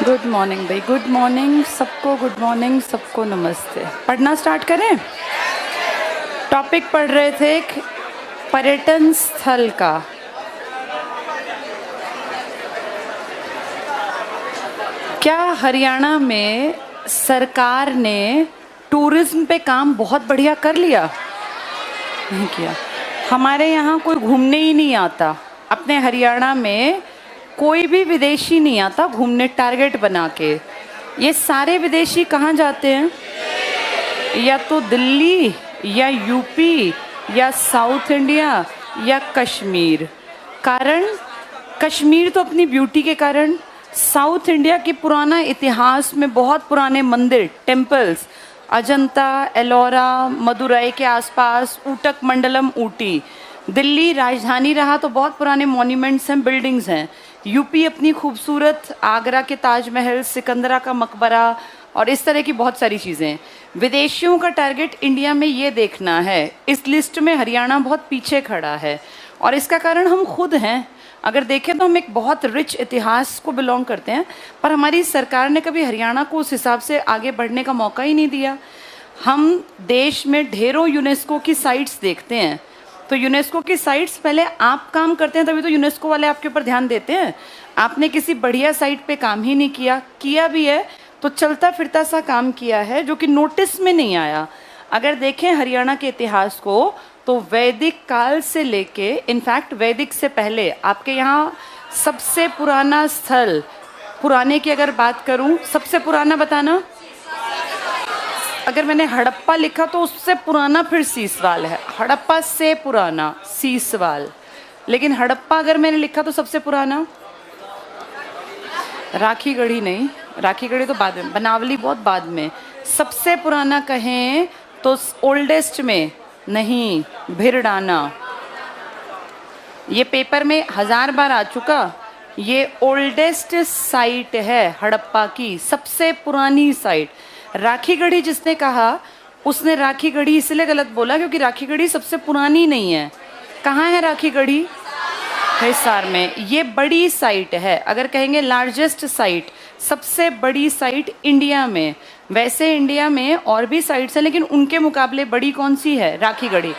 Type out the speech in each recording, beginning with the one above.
Good morning भाई, good morning सबको, good morning सबको, नमस्ते। पढ़ना स्टार्ट करें। टॉपिक पढ़ रहे थे पर्यटन स्थल का। क्या हरियाणा में सरकार ने टूरिज्म पे काम बहुत बढ़िया कर लिया? नहीं किया। हमारे यहाँ कोई घूमने ही नहीं आता। अपने हरियाणा में कोई भी विदेशी नहीं आता घूमने टारगेट बना के। ये सारे विदेशी कहाँ जाते हैं? या तो दिल्ली या यूपी या साउथ इंडिया या कश्मीर। कारण कश्मीर तो अपनी ब्यूटी के कारण, साउथ इंडिया के पुराना इतिहास में बहुत पुराने मंदिर, टेम्पल्स, अजंता, एलोरा, मदुरई के आसपास, ऊटक मंडलम, ऊटी। दिल्ली राजधानी रहा तो बहुत पुराने मॉन्यूमेंट्स हैं, बिल्डिंग्स हैं। यूपी अपनी खूबसूरत आगरा के ताजमहल, सिकंदरा का मकबरा और इस तरह की बहुत सारी चीज़ें। विदेशियों का टारगेट इंडिया में ये देखना है। इस लिस्ट में हरियाणा बहुत पीछे खड़ा है और इसका कारण हम खुद हैं। अगर देखें तो हम एक बहुत रिच इतिहास को बिलोंग करते हैं, पर हमारी सरकार ने कभी हरियाणा को उस हिसाब से आगे बढ़ने का मौका ही नहीं दिया। हम देश में ढेरों यूनेस्को की साइट्स देखते हैं, तो यूनेस्को की साइट्स पहले आप काम करते हैं तभी तो यूनेस्को वाले आपके ऊपर ध्यान देते हैं। आपने किसी बढ़िया साइट पे काम ही नहीं किया भी है तो चलता फिरता सा काम किया है जो कि नोटिस में नहीं आया। अगर देखें हरियाणा के इतिहास को तो वैदिक काल से लेके, इनफैक्ट वैदिक से पहले आपके यहाँ सबसे पुराना स्थल, पुराने की अगर बात करूं, सबसे पुराना बताना। अगर मैंने हड़प्पा लिखा तो उससे पुराना फिर सीसवाल है। हड़प्पा से पुराना सीसवाल, लेकिन हड़प्पा अगर मैंने लिखा तो सबसे पुराना राखीगढ़ी नहीं, राखीगढ़ी तो बाद में, बनावली बहुत बाद में। सबसे पुराना कहें तो ओल्डेस्ट में नहीं, भिरडाना। ये पेपर में 1000 बार आ चुका। ये ओल्डेस्ट साइट है हड़प्पा की, सबसे पुरानी साइट। राखीगढ़ी जिसने कहा उसने राखीगढ़ी इसलिए गलत बोला क्योंकि राखीगढ़ी सबसे पुरानी नहीं है। कहाँ है राखीगढ़ी? हिसार में। ये बड़ी साइट है, अगर कहेंगे लार्जेस्ट साइट, सबसे बड़ी साइट इंडिया में। वैसे इंडिया में और भी साइट्स हैं लेकिन उनके मुकाबले बड़ी कौन सी है? राखीगढ़ी।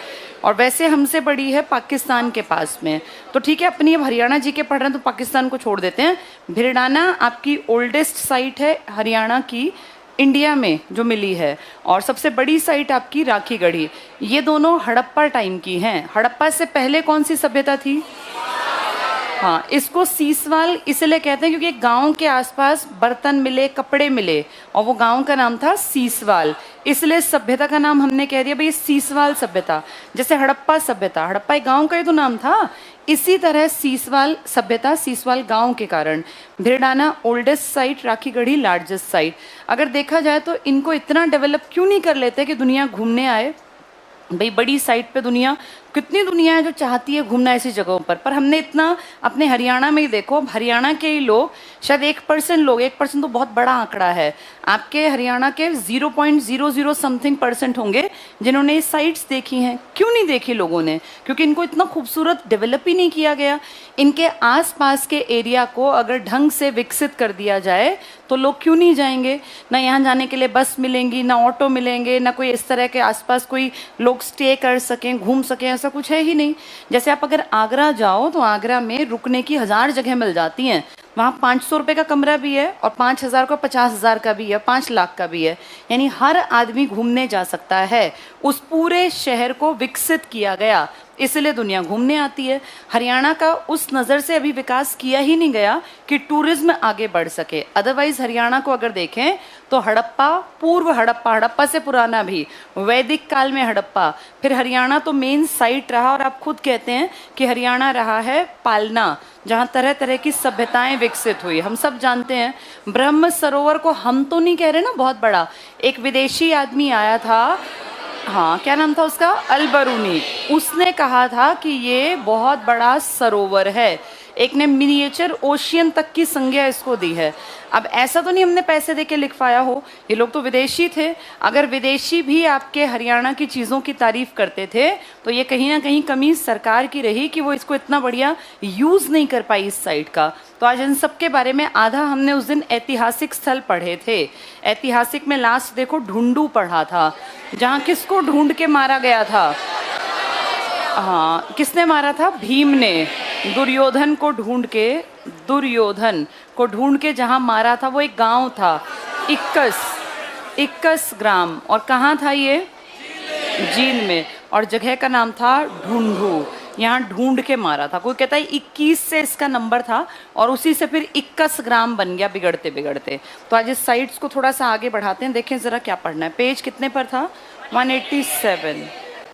और वैसे हमसे बड़ी है पाकिस्तान के पास में। तो ठीक है, अपनी अब हरियाणा जी के पढ़ रहे हैं तो पाकिस्तान को छोड़ देते हैं। भिरडाना आपकी ओल्डेस्ट साइट है हरियाणा की, इंडिया में जो मिली है, और सबसे बड़ी साइट आपकी राखीगढ़ी। ये दोनों हड़प्पा टाइम की हैं। हड़प्पा से पहले कौन सी सभ्यता थी? हाँ, इसको सीसवाल इसलिए कहते हैं क्योंकि गांव के आसपास बर्तन मिले, कपड़े मिले, और वो गांव का नाम था सीसवाल। इसलिए सभ्यता का नाम हमने कह दिया भाई सीसवाल सभ्यता। जैसे हड़प्पा सभ्यता, हड़प्पा एक गांव का ही तो नाम था। इसी तरह सीसवाल सभ्यता, सीसवाल गांव के कारण। Bhirdana oldest site, Rakhigarhi largest site. अगर देखा जाए तो इनको इतना डेवलप क्यों नहीं कर लेते कि दुनिया घूमने आए? भाई बड़ी साइट पे दुनिया, कितनी दुनिया है जो चाहती है घूमना ऐसी जगहों पर हमने इतना अपने हरियाणा में ही देखो, हरियाणा के ही लोग शायद 1% लोग, 1% तो बहुत बड़ा आंकड़ा है, आपके हरियाणा के 0.00 समथिंग % होंगे जिन्होंने ये साइट्स देखी हैं। क्यों नहीं देखी लोगों ने? क्योंकि इनको इतना खूबसूरत डेवलप ही नहीं किया गया। इनके आसपास के एरिया को अगर ढंग से विकसित कर दिया जाए तो लोग क्यों नहीं जाएंगे? ना यहाँ जाने के लिए बस मिलेंगी, ना ऑटो मिलेंगे, ना कोई इस तरह के आसपास कोई लोग स्टे कर सकें, घूम सकें, ऐसा कुछ है ही नहीं। जैसे आप अगर आगरा जाओ तो आगरा में रुकने की 1000 जगह मिल जाती हैं। वहाँ 500 रुपये का कमरा भी है और 5000 का, 50,000 का भी है, 5 लाख का भी है। यानी हर आदमी घूमने जा सकता है। उस पूरे शहर को विकसित किया गया, इसलिए दुनिया घूमने आती है। हरियाणा का उस नज़र से अभी विकास किया ही नहीं गया कि टूरिज्म आगे बढ़ सके। अदरवाइज हरियाणा को अगर देखें तो हड़प्पा, पूर्व हड़प्पा, हड़प्पा से पुराना भी वैदिक काल में हड़प्पा, फिर हरियाणा तो मेन साइट रहा। और आप खुद कहते हैं कि हरियाणा रहा है पालना, जहाँ तरह तरह की सभ्यताएं विकसित हुई। हम सब जानते हैं ब्रह्म सरोवर को हम तो नहीं कह रहे ना बहुत बड़ा, एक विदेशी आदमी आया था, हाँ क्या नाम था उसका, अल बरूनी, उसने कहा था कि ये बहुत बड़ा सरोवर है। एक ने मिनिएचर ओशियन तक की संज्ञा इसको दी है। अब ऐसा तो नहीं हमने पैसे देके लिखवाया हो, ये लोग तो विदेशी थे। अगर विदेशी भी आपके हरियाणा की चीज़ों की तारीफ करते थे तो ये कहीं ना कहीं कमी सरकार की रही कि वो इसको इतना बढ़िया यूज़ नहीं कर पाई इस साइट का। तो आज इन सब के बारे में आधा हमने उस दिन ऐतिहासिक स्थल पढ़े थे। ऐतिहासिक में लास्ट देखो ढूंढू पढ़ा था, जहाँ किसको ढूंढ के मारा गया था। हाँ, किसने मारा था? भीम ने दुर्योधन को ढूंढ के जहाँ मारा था वो एक गांव था, इक्कस ग्राम। और कहाँ था ये? जींद में। और जगह का नाम था ढूंढू। यहाँ ढूंढ के मारा था। कोई कहता है 21 से इसका नंबर था और उसी से फिर 21 ग्राम बन गया बिगड़ते बिगड़ते। तो आज इस साइट्स को थोड़ा सा आगे बढ़ाते हैं, देखें ज़रा क्या पढ़ना है। पेज कितने पर था?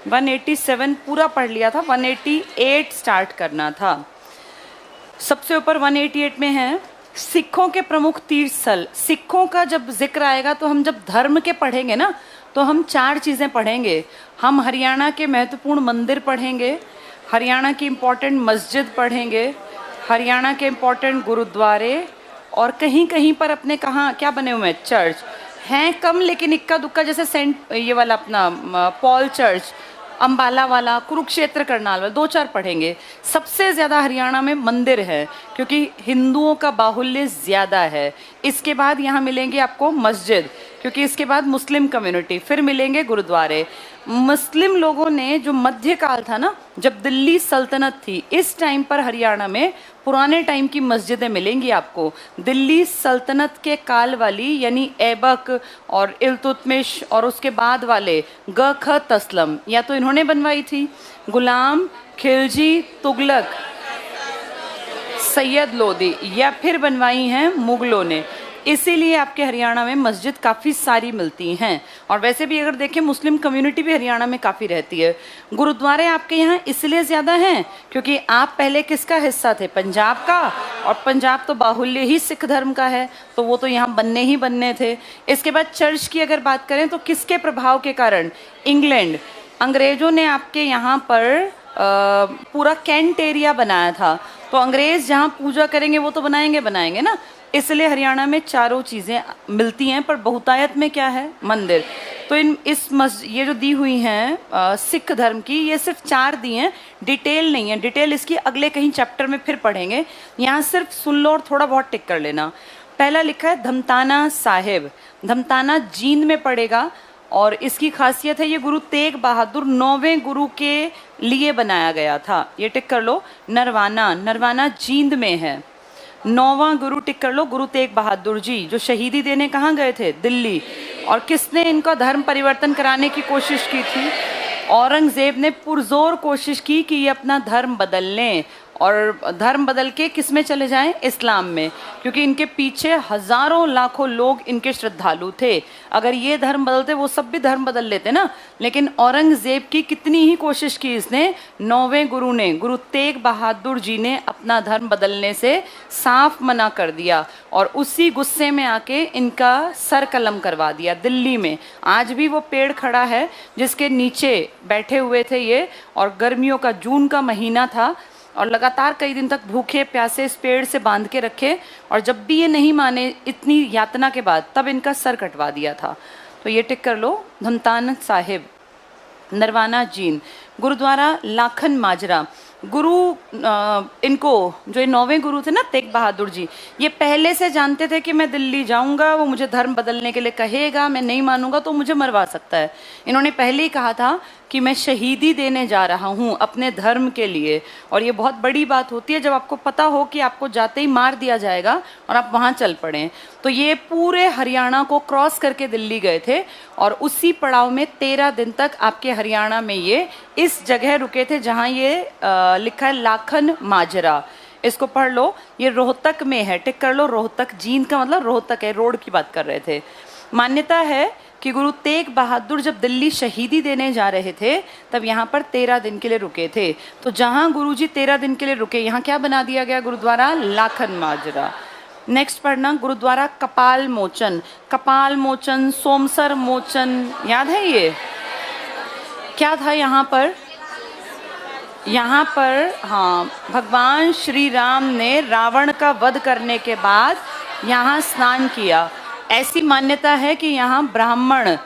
187 पूरा पढ़ लिया था, 188 स्टार्ट करना था। सबसे ऊपर 188 में है सिखों के प्रमुख तीर्थ स्थल। सिखों का जब जिक्र आएगा तो हम जब धर्म के पढ़ेंगे ना तो हम 4 चीज़ें पढ़ेंगे। हम हरियाणा के महत्वपूर्ण मंदिर पढ़ेंगे, हरियाणा की इम्पोर्टेंट मस्जिद पढ़ेंगे, हरियाणा के इम्पोर्टेंट गुरुद्वारे, और कहीं कहीं पर अपने कहाँ क्या बने हुए हैं, चर्च हैं कम लेकिन इक्का दुक्का, जैसे सेंट ये वाला अपना पॉल चर्च, अम्बाला वाला, कुरुक्षेत्र, करनाल वाला, 2-4 पढ़ेंगे। सबसे ज़्यादा हरियाणा में मंदिर है क्योंकि हिंदुओं का बाहुल्य ज़्यादा है। इसके बाद यहाँ मिलेंगे आपको मस्जिद, क्योंकि इसके बाद मुस्लिम कम्युनिटी, फिर मिलेंगे गुरुद्वारे। मुस्लिम लोगों ने जो मध्यकाल था ना, जब दिल्ली सल्तनत थी, इस टाइम पर हरियाणा में पुराने टाइम की मस्जिदें मिलेंगी आपको। दिल्ली सल्तनत के काल वाली, यानी ऐबक और इल्तुतमिश और उसके बाद वाले ग ख तस्लम, या तो इन्होंने बनवाई थी, गुलाम, खिलजी, तुगलक, सैयद लोदी, या फिर बनवाई हैं मुगलों ने। इसीलिए आपके हरियाणा में मस्जिद काफ़ी सारी मिलती हैं। और वैसे भी अगर देखें मुस्लिम कम्युनिटी भी हरियाणा में काफ़ी रहती है। गुरुद्वारे आपके यहाँ इसलिए ज़्यादा हैं क्योंकि आप पहले किसका हिस्सा थे? पंजाब का, और पंजाब तो बाहुल्य ही सिख धर्म का है, तो वो तो यहाँ बनने ही बनने थे। इसके बाद चर्च की अगर बात करें तो किसके प्रभाव के कारण? इंग्लैंड, अंग्रेज़ों ने आपके यहाँ पर पूरा कैंट एरिया बनाया था, तो अंग्रेज़ जहाँ पूजा करेंगे वो तो बनाएंगे ना। इसलिए हरियाणा में चारों चीज़ें मिलती हैं, पर बहुतायत में क्या है? मंदिर। तो ये जो दी हुई हैं सिख धर्म की, ये सिर्फ 4 दी हैं, डिटेल नहीं है। डिटेल इसकी अगले कहीं चैप्टर में फिर पढ़ेंगे, यहाँ सिर्फ सुन लो और थोड़ा बहुत टिक कर लेना। पहला लिखा है धमताना साहिब, धमताना जींद में पड़ेगा, और इसकी खासियत है ये गुरु तेग बहादुर 9वें गुरु के लिए बनाया गया था। ये टिक कर लो। नरवाना जींद में है। 9वां गुरु टिक कर लो, गुरु तेग बहादुर जी, जो शहीदी देने कहाँ गए थे? दिल्ली। और किसने इनका धर्म परिवर्तन कराने की कोशिश की थी? औरंगजेब ने पुरजोर कोशिश की कि ये अपना धर्म बदल लें, और धर्म बदल के किस में चले जाएं? इस्लाम में, क्योंकि इनके पीछे हज़ारों लाखों लोग इनके श्रद्धालु थे। अगर ये धर्म बदलते वो सब भी धर्म बदल लेते ना। लेकिन औरंगज़ेब की कितनी ही कोशिश की इसने, 9वें गुरु ने, गुरु तेग बहादुर जी ने अपना धर्म बदलने से साफ मना कर दिया, और उसी गुस्से में आके इनका सर कलम करवा दिया दिल्ली में। आज भी वो पेड़ खड़ा है जिसके नीचे बैठे हुए थे ये, और गर्मियों का जून का महीना था, और लगातार कई दिन तक भूखे प्यासे इस पेड़ से बांध के रखे, और जब भी ये नहीं माने इतनी यातना के बाद, तब इनका सर कटवा दिया था। तो ये टिक कर लो, धमताना साहिब, नरवाना जींद, गुरुद्वारा लाखन माजरा। गुरु इनको जो ये 9वें गुरु थे ना, तेग बहादुर जी, ये पहले से जानते थे कि मैं दिल्ली जाऊंगा, वो मुझे धर्म बदलने के लिए कहेगा, मैं नहीं मानूंगा तो मुझे मरवा सकता है। इन्होंने पहले ही कहा था कि मैं शहीदी देने जा रहा हूँ अपने धर्म के लिए। और ये बहुत बड़ी बात होती है जब आपको पता हो कि आपको जाते ही मार दिया जाएगा और आप वहाँ चल पड़े। तो ये पूरे हरियाणा को क्रॉस करके दिल्ली गए थे, और उसी पड़ाव में 13 दिन तक आपके हरियाणा में ये इस जगह रुके थे जहाँ ये लिखा है लाखन माजरा। इसको पढ़ लो, ये रोहतक में है, टिक कर लो। रोहतक, जींद का मतलब रोहतक है, रोड की बात कर रहे थे। मान्यता है कि गुरु तेग बहादुर जब दिल्ली शहीदी देने जा रहे थे तब यहाँ पर 13 दिन के लिए रुके थे। तो जहाँ गुरुजी 13 दिन के लिए रुके, यहाँ क्या बना दिया गया? गुरुद्वारा लाखन माजरा। नेक्स्ट पढ़ना, गुरुद्वारा कपाल मोचन। कपाल मोचन, सोमसर मोचन, याद है ये क्या था? यहाँ पर यहाँ पर हाँ, भगवान श्री राम ने रावण का वध करने के बाद यहाँ स्नान किया। ऐसी मान्यता है कि यहाँ ब्राह्मण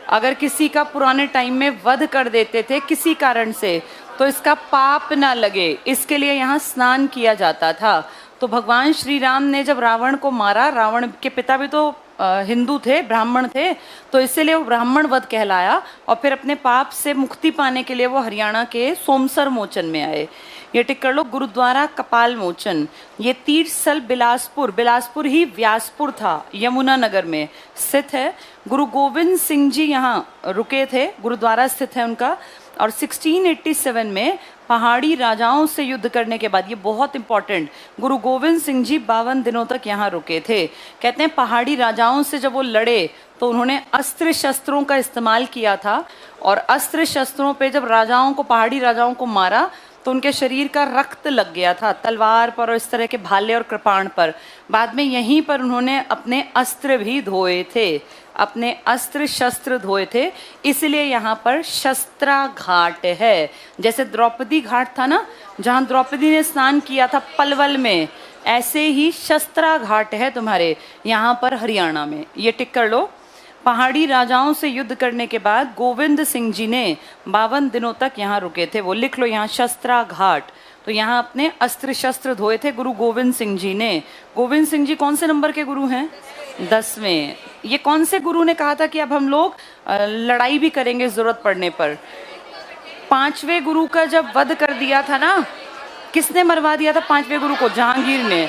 अगर किसी का पुराने टाइम में वध कर देते थे किसी कारण से, तो इसका पाप ना लगे, इसके लिए यहाँ स्नान किया जाता था। तो भगवान श्री राम ने जब रावण को मारा, रावण के पिता भी तो हिंदू थे, ब्राह्मण थे, तो इसीलिए वो ब्राह्मण वध कहलाया। और फिर अपने पाप से मुक्ति पाने के लिए वो हरियाणा के सोमसर मोचन में आए। ये टिक कर लो, गुरुद्वारा कपाल मोचन। ये तीर्थस्थल बिलासपुर, बिलासपुर ही व्यासपुर था, यमुना नगर में स्थित है। गुरु गोविंद सिंह जी यहाँ रुके थे, गुरुद्वारा स्थित है उनका। और 1687 में पहाड़ी राजाओं से युद्ध करने के बाद, ये बहुत इंपॉर्टेंट, गुरु गोविंद सिंह जी 52 दिनों तक यहाँ रुके थे। कहते हैं पहाड़ी राजाओं से जब वो लड़े तो उन्होंने अस्त्र शस्त्रों का इस्तेमाल किया था, और अस्त्र शस्त्रों पे जब राजाओं को, पहाड़ी राजाओं को मारा तो उनके शरीर का रक्त लग गया था तलवार पर और इस तरह के भाले और कृपाण पर। बाद में यहीं पर उन्होंने अपने अस्त्र भी धोए थे, अपने अस्त्र शस्त्र धोए थे, इसलिए यहाँ पर शस्त्रा घाट है। जैसे द्रौपदी घाट था ना, जहाँ द्रौपदी ने स्नान किया था पलवल में, ऐसे ही शस्त्रा घाट है तुम्हारे यहाँ पर हरियाणा में। ये टिक कर लो। पहाड़ी राजाओं से युद्ध करने के बाद गोविंद सिंह जी ने 52 दिनों तक यहाँ रुके थे। वो लिख लो यहाँ, शस्त्रा घाट। तो यहाँ अपने अस्त्र शस्त्र धोए थे गुरु गोविंद सिंह जी ने। गोविंद सिंह जी कौन से नंबर के गुरु हैं? 10वें। ये कौन से गुरु ने कहा था कि अब हम लोग लड़ाई भी करेंगे जरूरत पड़ने पर? 5वें गुरु का जब वध कर दिया था ना, किसने मरवा दिया था 5वें गुरु को? जहांगीर ने।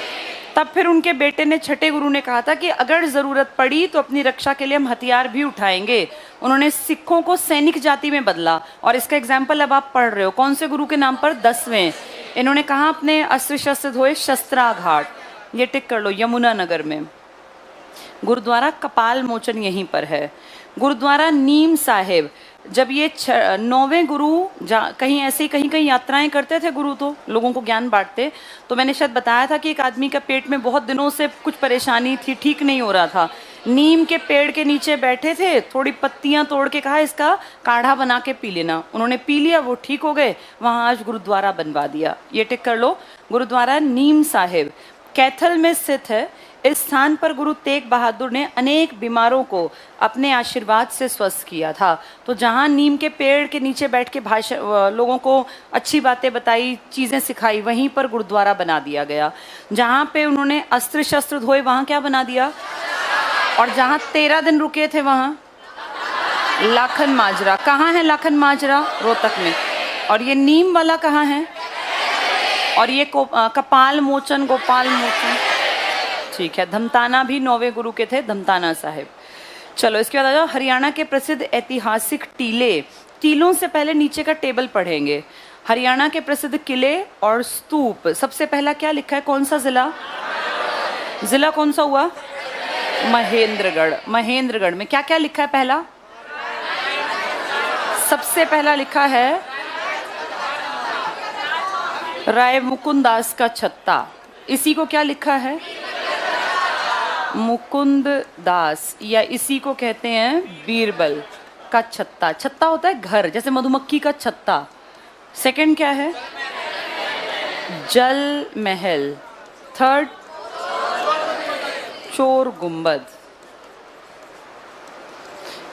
तब फिर उनके बेटे ने, छठे गुरु ने कहा था कि अगर जरूरत पड़ी तो अपनी रक्षा के लिए हम हथियार भी उठाएंगे। उन्होंने सिखों को सैनिक जाति में बदला, और इसका एग्जाम्पल अब आप पढ़ रहे हो। कौन से गुरु के नाम पर? 10वें। इन्होंने कहा अपने अस्त्र शस्त्र धोए, शस्त्रा घाट। ये टिक कर लो, यमुना नगर में। गुरुद्वारा कपाल मोचन यहीं पर है। गुरुद्वारा नीम साहिब, जब ये 9वें गुरु कहीं ऐसी कहीं यात्राएं करते थे गुरु, तो लोगों को ज्ञान बांटते, तो मैंने शायद बताया था कि एक आदमी का पेट में बहुत दिनों से कुछ परेशानी थी, ठीक नहीं हो रहा था। नीम के पेड़ के नीचे बैठे थे, थोड़ी पत्तियां तोड़ के कहा इसका काढ़ा बना के पी लेना। उन्होंने पी लिया, वो ठीक हो गए। वहां आज गुरुद्वारा बनवा दिया। ये टिक कर लो, गुरुद्वारा नीम साहिब कैथल में स्थित है। इस स्थान पर गुरु तेग बहादुर ने अनेक बीमारों को अपने आशीर्वाद से स्वस्थ किया था। तो जहाँ नीम के पेड़ के नीचे बैठ के लोगों को अच्छी बातें बताई, चीज़ें सिखाई, वहीं पर गुरुद्वारा बना दिया गया। जहाँ पे उन्होंने अस्त्र शस्त्र धोए, वहाँ क्या बना दिया? और जहाँ 13 दिन रुके थे वहाँ लाखन माजरा। कहाँ है लाखन माजरा? रोहतक में। और ये नीम वाला कहाँ है? और ये कपाल मोचन, गोपाल मोचन, ठीक है। धमताना भी 9वें गुरु के थे, धमताना साहिब। चलो इसके बाद आ जाओ, हरियाणा के प्रसिद्ध ऐतिहासिक टीले। टीलों से पहले नीचे का टेबल पढ़ेंगे। हरियाणा के प्रसिद्ध किले और स्तूप। सबसे पहला क्या लिखा है? कौन सा जिला? जिला कौन सा हुआ? महेंद्रगढ़। महेंद्रगढ़ में क्या क्या लिखा है? पहला, सबसे पहला लिखा है राय मुकुंद दास का छत्ता। इसी को क्या लिखा है? मुकुंद दास, या इसी को कहते हैं बीरबल का छत्ता। छत्ता होता है घर, जैसे मधुमक्खी का छत्ता। सेकंड क्या है? जल महल। थर्ड चोर गुंबद।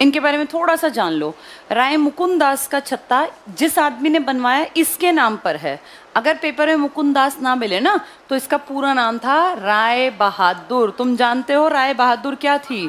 इनके बारे में थोड़ा सा जान लो। राय मुकुंद दास का छत्ता जिस आदमी ने बनवाया इसके नाम पर है। अगर पेपर में मुकुंद दास ना मिले ना, तो इसका पूरा नाम था राय बहादुर। तुम जानते हो राय बहादुर क्या थी?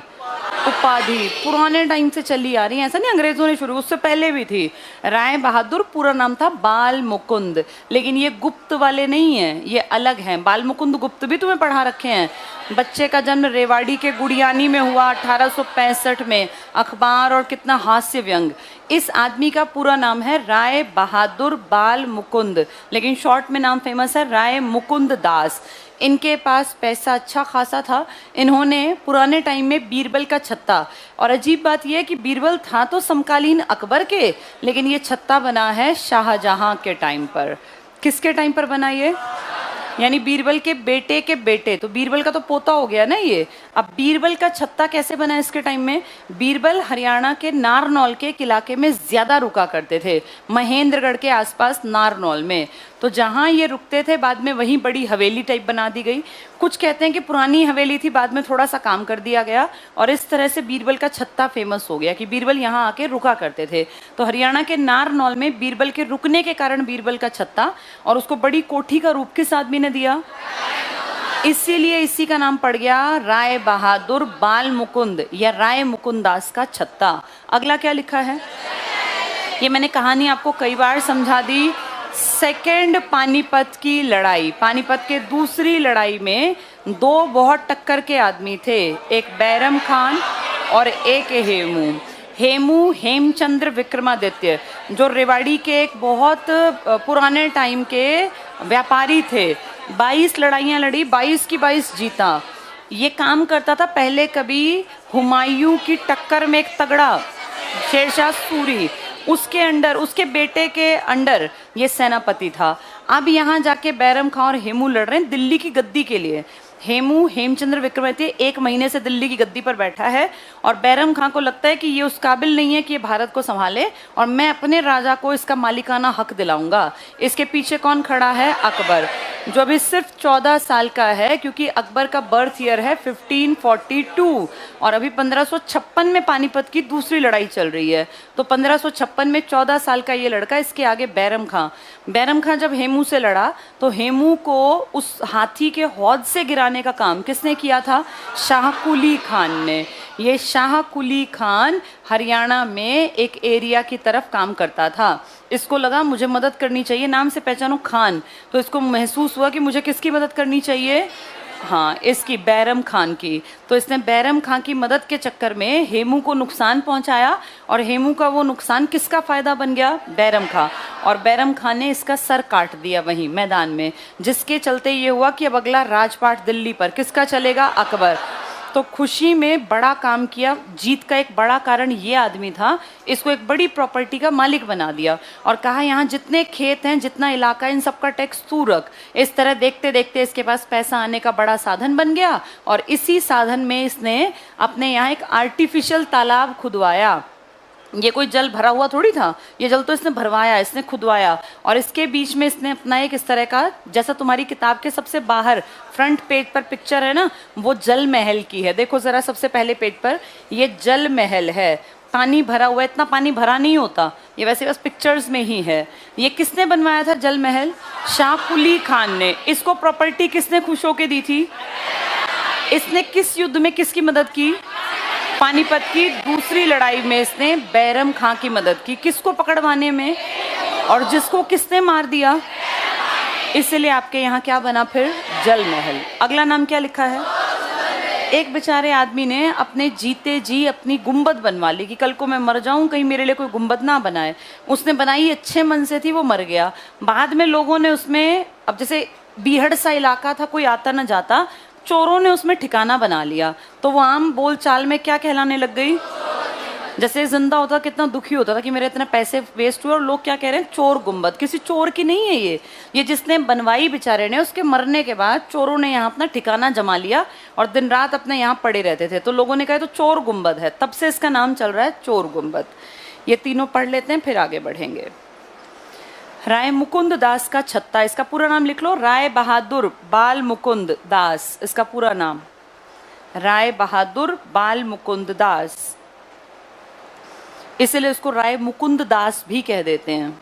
उपाधि, पुराने टाइम से चली आ रही है, ऐसा नहीं अंग्रेजों ने शुरू, उससे पहले भी थी। राय बहादुर पूरा नाम था बाल मुकुंद। लेकिन ये गुप्त वाले नहीं है, ये अलग हैं। बाल मुकुंद गुप्त भी तुम्हें पढ़ा रखे हैं। बच्चे का जन्म रेवाड़ी के गुड़ियानी में हुआ 1865 में। अखबार और कितना हास्य व्यंग। इस आदमी का पूरा नाम है राय बहादुर बाल मुकुंद, लेकिन शॉर्ट में नाम फेमस है राय मुकुंद दास। इनके पास पैसा अच्छा खासा था। इन्होंने पुराने टाइम में बीरबल का छत्ता, और अजीब बात यह है कि बीरबल था तो समकालीन अकबर के, लेकिन ये छत्ता बना है शाहजहां के टाइम पर। किसके टाइम पर बना ये? यानी बीरबल के बेटे, तो बीरबल का तो पोता हो गया ना ये। अब बीरबल का छत्ता कैसे बना इसके टाइम में? बीरबल हरियाणा के नारनौल के एक इलाके में ज्यादा रुका करते थे, महेंद्रगढ़ के आसपास नारनौल में। तो जहाँ ये रुकते थे बाद में वहीं बड़ी हवेली टाइप बना दी गई। कुछ कहते हैं कि पुरानी हवेली थी, बाद में थोड़ा सा काम कर दिया गया और इस तरह से बीरबल का छत्ता फेमस हो गया कि बीरबल यहाँ आके रुका करते थे। तो हरियाणा के नारनौल में बीरबल के रुकने के कारण बीरबल का छत्ता, और उसको बड़ी कोठी का रूप किस आदमी ने दिया? इसीलिए इसी का नाम पड़ गया राय बहादुर बाल मुकुंद या राय मुकुंद दास का छत्ता। अगला क्या लिखा है? ये मैंने कहानी आपको कई बार समझा दी। सेकेंड पानीपत की लड़ाई, पानीपत के दूसरी लड़ाई में दो बहुत टक्कर के आदमी थे, एक बैरम खान और एक हेमू। हेमू हेमचंद्र विक्रमादित्य, जो रेवाड़ी के एक बहुत पुराने टाइम के व्यापारी थे। 22 लड़ाइयाँ लड़ी, 22 की 22 जीता। ये काम करता था पहले कभी हुमायूं की टक्कर में एक तगड़ा शेरशाह सूरी, उसके अंडर, उसके बेटे के अंडर ये सेनापति था। अब यहाँ जाके बैरम खां और हेमू लड़ रहे हैं दिल्ली की गद्दी के लिए। हेमू हेमचंद्र विक्रमादित्य 1 महीने से दिल्ली की गद्दी पर बैठा है और बैरम खां को लगता है कि ये उस काबिल नहीं है कि ये भारत को संभाले और मैं अपने राजा को इसका मालिकाना हक दिलाऊंगा। इसके पीछे कौन खड़ा है? अकबर, जो अभी सिर्फ 14 साल का है, क्योंकि अकबर का बर्थ ईयर है 1542 और अभी 1556 में पानीपत की दूसरी लड़ाई चल रही है। तो 1556 में 14 साल का ये लड़का, इसके आगे बैरम खां। बैरम खां जब हेमू से लड़ा तो हेमू को उस हाथी के हौद से गिराने का काम किसने किया था? शाह कुली खान ने। ये शाह कुली खान हरियाणा में एक एरिया की तरफ काम करता था। इसको लगा मुझे मदद करनी चाहिए, नाम से पहचानो खान, तो इसको महसूस हुआ कि मुझे किसकी मदद करनी चाहिए? हाँ, इसकी, बैरम खान की। तो इसने बैरम खान की मदद के चक्कर में हेमू को नुकसान पहुंचाया और हेमू का वो नुकसान किसका फायदा बन गया? बैरम खान। और बैरम खान ने इसका सर काट दिया वहीं मैदान में, जिसके चलते ये हुआ कि अब अगला राजपाट दिल्ली पर किसका चलेगा? अकबर। तो खुशी में बड़ा काम किया। जीत का एक बड़ा कारण ये आदमी था, इसको एक बड़ी प्रॉपर्टी का मालिक बना दिया और कहा यहाँ जितने खेत हैं, जितना इलाका है, इन सबका टैक्स तू रख। इस तरह देखते देखते इसके पास पैसा आने का बड़ा साधन बन गया और इसी साधन में इसने अपने यहाँ एक आर्टिफिशियल तालाब खुदवाया। ये कोई जल भरा हुआ थोड़ी था, ये जल तो इसने भरवाया, इसने खुदवाया और इसके बीच में इसने अपना एक इस तरह का, जैसा तुम्हारी किताब के सबसे बाहर फ्रंट पेज पर पिक्चर है ना, वो जल महल की है। देखो जरा सबसे पहले पेज पर ये जल महल है, पानी भरा हुआ है। इतना पानी भरा नहीं होता, ये वैसे बस पिक्चर्स में ही है। ये किसने बनवाया था जल महल? शाह कुली खान ने। इसको प्रॉपर्टी किसने खुश होके दी थी? इसने किस युद्ध में किसकी मदद की? पानीपत की दूसरी लड़ाई में इसने बैरम खां की मदद की। किसको पकड़वाने में? और जिसको किसने मार दिया? इसलिए आपके यहाँ क्या बना फिर? जल महल। अगला नाम क्या लिखा है? एक बेचारे आदमी ने अपने जीते जी अपनी गुंबद बनवा ली कि कल को मैं मर जाऊं, कहीं मेरे लिए कोई गुंबद ना बनाए। उसने बनाई, अच्छे मन से थी, वो मर गया। बाद में लोगों ने उसमें, अब जैसे बीहड़ सा इलाका था, कोई आता ना जाता, चोरों ने उसमें ठिकाना बना लिया। तो वो आम बोल चाल में क्या कहलाने लग गई? जैसे जिंदा होता कितना दुखी होता था कि मेरे इतने पैसे वेस्ट हुए, और लोग क्या कह रहे हैं? चोर गुंबद। किसी चोर की नहीं है ये जिसने बनवाई बेचारे ने, उसके मरने के बाद चोरों ने यहाँ अपना ठिकाना जमा लिया और दिन रात अपने यहाँ पड़े रहते थे। तो लोगों ने कहा तो चोर गुंबद है, तब से इसका नाम चल रहा है चोर गुंबद। ये तीनों पढ़ लेते हैं फिर आगे बढ़ेंगे। राय मुकुंद दास का छत्ता, इसका पूरा नाम लिख लो, राय बहादुर बाल मुकुंद दास, इसका पूरा नाम राय बहादुर बाल मुकुंद दास, इसलिए इसको राय मुकुंद दास भी कह देते हैं।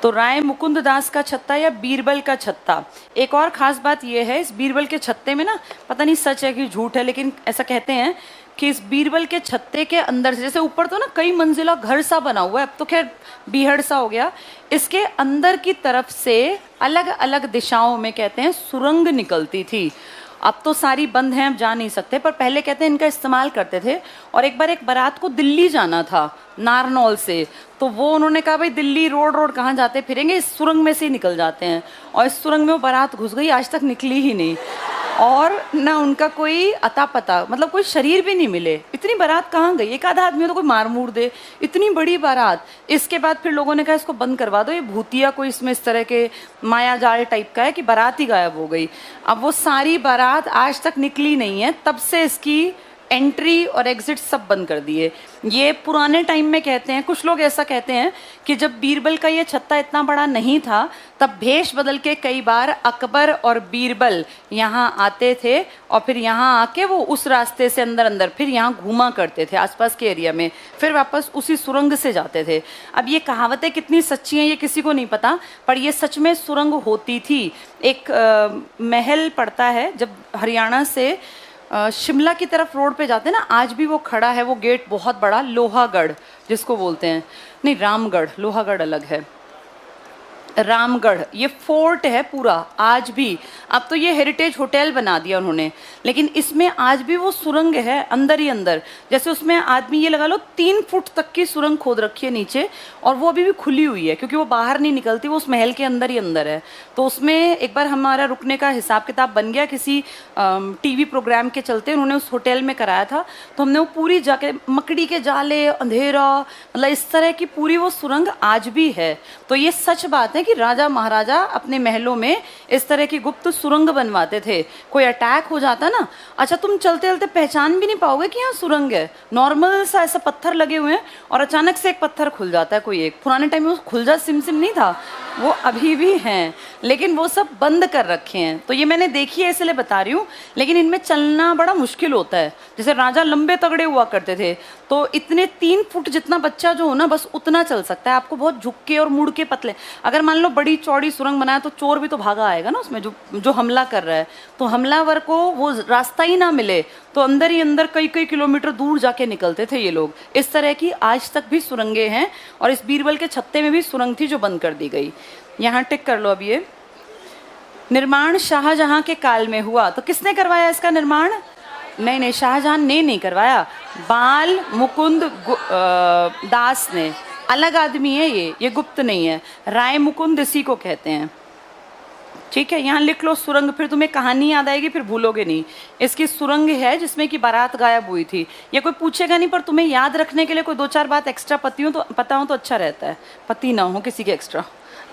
तो राय मुकुंद दास का छत्ता या बीरबल का छत्ता। एक और खास बात यह है, इस बीरबल के छत्ते में ना, पता नहीं सच है कि झूठ है, लेकिन ऐसा कहते हैं कि इस बीरबल के छत्ते के अंदर से, जैसे ऊपर तो ना कई मंजिला घर सा बना हुआ है, अब तो खैर बीहड़ सा हो गया, इसके अंदर की तरफ से अलग अलग दिशाओं में कहते हैं सुरंग निकलती थी। अब तो सारी बंद हैं, अब जा नहीं सकते, पर पहले कहते हैं इनका इस्तेमाल करते थे। और एक बार एक बारात को दिल्ली जाना था नारनौल से, तो वो उन्होंने कहा भाई दिल्ली रोड कहाँ जाते फिरेंगे, इस सुरंग में से ही निकल जाते हैं। और इस सुरंग में वो बारात घुस गई, आज तक निकली ही नहीं। और ना उनका कोई अता पता, मतलब कोई शरीर भी नहीं मिले। इतनी बारात कहाँ गई? एक आधा आदमी तो कोई मार मूर दे, इतनी बड़ी बारात। इसके बाद फिर लोगों ने कहा इसको बंद करवा दो, ये भूतिया कोई इसमें इस तरह के माया जाल टाइप का है कि बारात ही गायब हो गई। अब वो सारी बारात आज तक निकली नहीं है, तब से इसकी एंट्री और एग्जिट सब बंद कर दिए। ये पुराने टाइम में कहते हैं, कुछ लोग ऐसा कहते हैं कि जब बीरबल का ये छत्ता इतना बड़ा नहीं था तब भेष बदल के कई बार अकबर और बीरबल यहाँ आते थे और फिर यहाँ आके वो उस रास्ते से अंदर अंदर फिर यहाँ घूमा करते थे आसपास के एरिया में, फिर वापस उसी सुरंग से जाते थे। अब ये कहावतें कितनी सच्ची हैं ये किसी को नहीं पता, पर ये सच में सुरंग होती थी। एक महल पड़ता है जब हरियाणा से शिमला की तरफ रोड पे जाते हैं ना, आज भी वो खड़ा है, वो गेट बहुत बड़ा, लोहागढ़ जिसको बोलते हैं, नहीं रामगढ़, लोहागढ़ अलग है, रामगढ़, ये फोर्ट है पूरा आज भी। अब तो ये हेरिटेज होटल बना दिया उन्होंने, लेकिन इसमें आज भी वो सुरंग है अंदर ही अंदर। जैसे उसमें आदमी ये लगा लो 3 फुट तक की सुरंग खोद रखी है नीचे, और वो अभी भी खुली हुई है क्योंकि वो बाहर नहीं निकलती, वो उस महल के अंदर ही अंदर है। तो उसमें एक बार हमारा रुकने का हिसाब किताब बन गया, किसी टीवी प्रोग्राम के चलते उन्होंने उस होटल में कराया था, तो हमने वो पूरी जाके मकड़ी के जाले, अंधेरा, मतलब इस तरह की पूरी वो सुरंग आज भी है। तो ये सच बात है कि राजा महाराजा अपने महलों में इस तरह की गुप्त सुरंग बनवाते थे। कोई अटैक हो जाता ना, अच्छा तुम चलते चलते पहचान भी नहीं पाओगे कि यहाँ सुरंग है, नॉर्मल सा ऐसा पत्थर लगे हुए हैं और अचानक से एक पत्थर खुल जाता है कोई एक। पुराने टाइम में वो खुल जा सिम सिम नहीं था, वो अभी भी हैं, लेकिन वो सब बंद कर रखे हैं। तो ये मैंने देखी है इसलिए बता रही हूँ, लेकिन इनमें चलना बड़ा मुश्किल होता है। जैसे राजा लंबे तगड़े हुआ करते थे, तो इतने 3 फुट जितना बच्चा जो हो ना बस उतना चल सकता है। आपको बहुत झुक के और मुड़ के पतले, अगर मान लो बड़ी चौड़ी सुरंग बनाया तो चोर भी तो भागा आएगा ना उसमें, जो हमला कर रहा है, तो हमलावर को वो रास्ता ही ना मिले तो अंदर ही अंदर कई कई किलोमीटर दूर जाके निकलते थे ये लोग। इस तरह की आज तक भी सुरंगें हैं, और इस बीरबल के छत्ते में भी सुरंग थी जो बंद कर दी गई। यहाँ टिक कर लो। अब ये निर्माण शाहजहां के काल में हुआ, तो किसने करवाया इसका निर्माण? नहीं, शाहजहां ने नहीं करवाया, बाल मुकुंद दास ने, अलग आदमी है ये गुप्त नहीं है, राय मुकुंद इसी को कहते हैं। ठीक है, यहाँ लिख लो सुरंग, फिर तुम्हें कहानी याद आएगी, फिर भूलोगे नहीं। इसकी सुरंग है जिसमें कि बारात गायब हुई थी। ये कोई पूछेगा नहीं, पर तुम्हें याद रखने के लिए कोई 2-4 बात एक्स्ट्रा पता हो तो अच्छा रहता है। पति ना हो किसी के एक्स्ट्रा,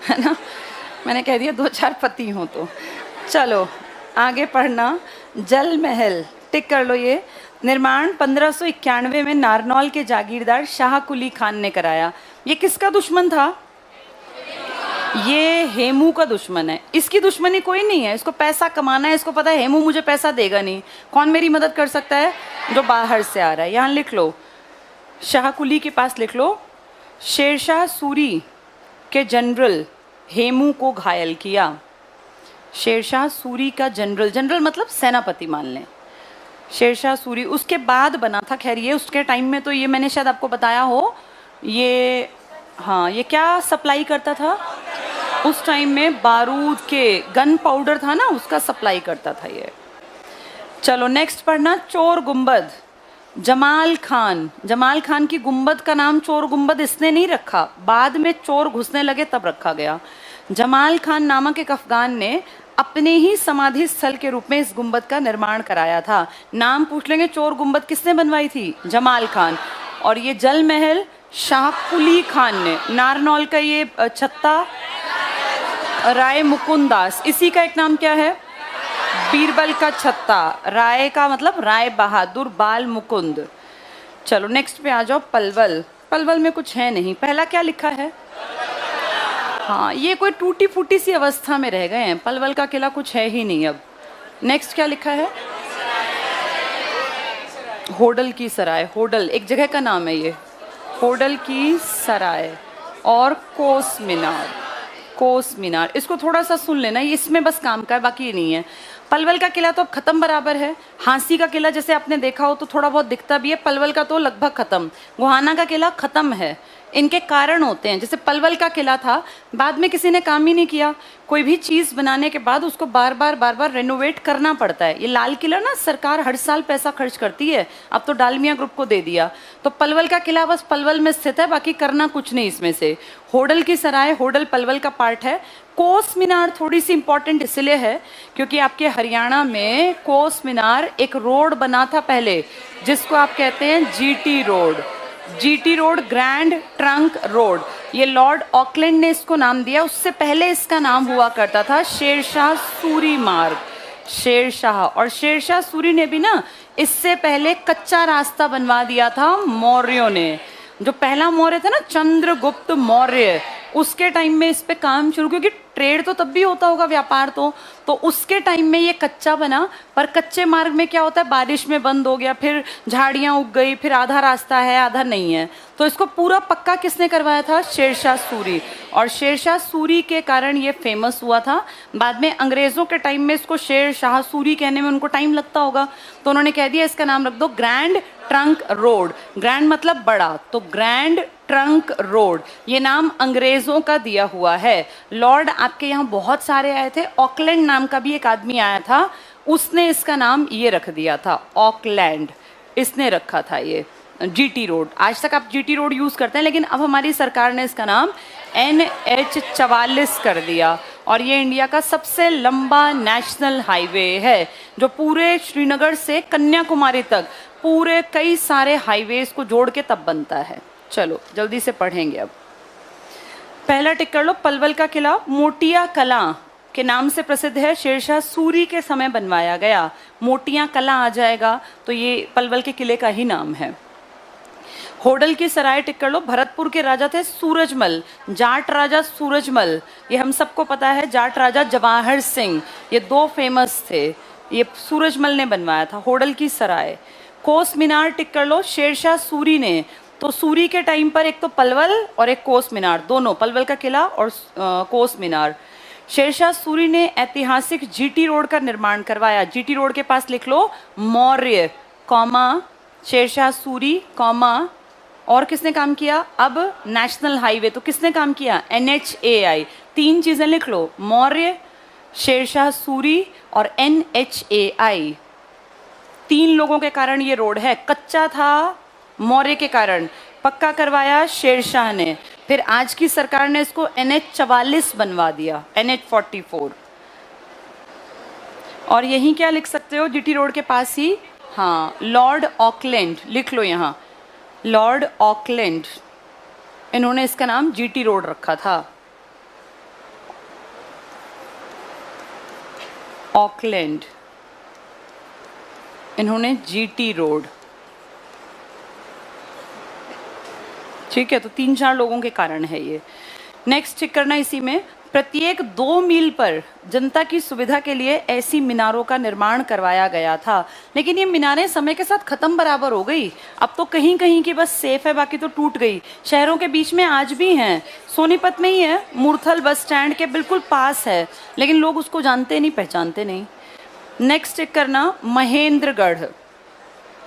है ना, मैंने कह दिया 2-4 पति हो तो। चलो आगे पढ़ना। जल महल, टिक कर लो। ये निर्माण 1591 में नारनौल के जागीरदार शाह कुली खान ने कराया। ये किसका दुश्मन था? ये हेमू का दुश्मन है। इसकी दुश्मनी कोई नहीं है, इसको पैसा कमाना है, इसको पता है हेमू मुझे पैसा देगा नहीं, कौन मेरी मदद कर सकता है? जो बाहर से आ रहा है। यहाँ लिख लो, शाह कुली के पास लिख लो, शेरशाह सूरी के जनरल हेमू को घायल किया। शेरशाह सूरी का जनरल मतलब सेनापति मान लें, शेरशाह सूरी उसके बाद बना था। खैर ये उसके टाइम में तो ये मैंने शायद आपको बताया हो, ये हाँ, ये क्या सप्लाई करता था उस टाइम में? बारूद के, गन पाउडर था ना, उसका सप्लाई करता था ये। चलो नेक्स्ट पढ़ना, चोर गुंबद। जमाल खान की गुंबद का नाम चोर गुंबद इसने नहीं रखा, बाद में चोर घुसने लगे तब रखा गया। जमाल खान नामक एक अफगान ने अपने ही समाधि स्थल के रूप में इस गुंबद का निर्माण कराया था। नाम पूछ लेंगे, चोर गुंबद किसने बनवाई थी? जमाल खान। और ये जल महल शाह कुली खान ने। नारनौल का ये छत्ता राय मुकुंद दास, इसी का एक नाम क्या है? बीरबल का छत्ता। राय का मतलब राय बहादुर, बाल मुकुंद। चलो नेक्स्ट पे आ जाओ। पलवल में कुछ है नहीं। पहला क्या लिखा है? हाँ, ये कोई टूटी फूटी सी अवस्था में रह गए हैं। पलवल का किला कुछ है ही नहीं अब। नेक्स्ट क्या लिखा है? होडल की सराय। होडल एक जगह का नाम है ये, होडल की सराय। और कोस मीनार, इसको थोड़ा सा सुन लेना, इसमें बस काम का है, बाकी नहीं है। पलवल का किला तो अब खत्म बराबर है। हांसी का किला जैसे आपने देखा हो तो थोड़ा बहुत दिखता भी है, पलवल का तो लगभग खत्म। गोहाना का किला खत्म है, इनके कारण होते हैं। जैसे पलवल का किला था, बाद में किसी ने काम ही नहीं किया। कोई भी चीज़ बनाने के बाद उसको बार बार रेनोवेट करना पड़ता है। ये लाल किला ना सरकार हर साल पैसा खर्च करती है, अब तो डालमिया ग्रुप को दे दिया। तो पलवल का किला बस पलवल में स्थित है, बाकी करना कुछ नहीं इसमें से। होडल की सराय, होडल पलवल का पार्ट है। कोस मीनार थोड़ी सी इंपॉर्टेंट इसलिए है क्योंकि आपके हरियाणा में कोस मीनार एक रोड बना था पहले, जिसको आप कहते हैं GT road. GT road, grand trunk road, ये लॉर्ड ऑकलैंड ने इसको नाम दिया। उससे पहले इसका नाम हुआ करता था शेरशाह सूरी मार्ग। शेरशाह, और शेरशाह सूरी ने भी ना इससे पहले कच्चा रास्ता बनवा दिया था मौर्यों ने। जो पहला मौर्य था ना चंद्रगुप्त मौर्य, उसके टाइम में इस पे काम शुरू, क्योंकि ट्रेड तो तब भी होता होगा, व्यापार तो उसके टाइम में ये कच्चा बना। पर कच्चे मार्ग में क्या होता है, बारिश में बंद हो गया, फिर झाड़ियाँ उग गई, फिर आधा रास्ता है आधा नहीं है। तो इसको पूरा पक्का किसने करवाया था, शेरशाह सूरी। और शेरशाह सूरी के कारण ये फेमस हुआ था। बाद में अंग्रेज़ों के टाइम में इसको शेरशाह सूरी कहने में उनको टाइम लगता होगा, तो उन्होंने कह दिया इसका नाम रख दो ग्रैंड ट्रंक रोड। ग्रैंड मतलब बड़ा, तो ग्रैंड ट्रंक रोड ये नाम अंग्रेजों का दिया हुआ है। लॉर्ड आपके यहाँ बहुत सारे आए थे, ऑकलैंड नाम का भी एक आदमी आया था, उसने इसका नाम ये रख दिया था, ऑकलैंड, इसने रखा था ये जीटी रोड। आज तक आप जीटी रोड यूज करते हैं, लेकिन अब हमारी सरकार ने इसका नाम NH44 कर दिया। और ये इंडिया का सबसे लंबा नेशनल हाईवे है, जो पूरे श्रीनगर से कन्याकुमारी तक पूरे कई सारे हाईवेज को जोड़ के तब बनता है। चलो जल्दी से पढ़ेंगे। अब पहला टिक कर लो, पलवल का किला मोटिया कला के नाम से प्रसिद्ध है, शेरशाह सूरी के समय बनवाया गया। मोटिया कला आ जाएगा तो ये पलवल के किले का ही नाम है। होडल की सराय टिक कर लो, भरतपुर के राजा थे सूरजमल, जाट राजा सूरजमल, ये हम सबको पता है। जाट राजा जवाहर सिंह, ये दो फेमस थे, ये सूरजमल ने बनवाया था होडल की सराय। कोस मीनार टिक कर लो, शेरशाह सूरी ने। तो सूरी के टाइम पर एक तो पलवल और एक कोस मीनार, दोनों, पलवल का किला और कोस मीनार। शेरशाह सूरी ने ऐतिहासिक जीटी रोड का निर्माण करवाया। जीटी रोड के पास लिख लो मौर्य, कॉमा शेरशाह सूरी, कॉमा, और किसने काम किया, अब नेशनल हाईवे तो किसने काम किया, NHAI। तीन चीजें लिख लो, मौर्य, शेरशाह सूरी और NHAI। तीन लोगों के कारण ये रोड है। कच्चा था मौर्य के कारण, पक्का करवाया शेरशाह ने, फिर आज की सरकार ने इसको NH44 बनवा दिया, NH44। और यही क्या लिख सकते हो, जीटी रोड के पास ही, हाँ, लॉर्ड ऑकलैंड लिख लो यहाँ, लॉर्ड ऑकलैंड, इन्होंने इसका नाम जीटी रोड रखा था, ऑकलैंड, इन्होंने जीटी रोड। ठीक है, तो 3-4 लोगों के कारण है ये। नेक्स्ट चेक करना इसी में, प्रत्येक 2 मील पर जनता की सुविधा के लिए ऐसी मीनारों का निर्माण करवाया गया था। लेकिन ये मीनारें समय के साथ खत्म बराबर हो गई। अब तो कहीं कहीं की बस सेफ है, बाकी तो टूट गई। शहरों के बीच में आज भी हैं, सोनीपत में ही है, मूर्थल बस स्टैंड के बिल्कुल पास है, लेकिन लोग उसको जानते नहीं, पहचानते नहीं। नेक्स्ट चेक करना, महेंद्रगढ़।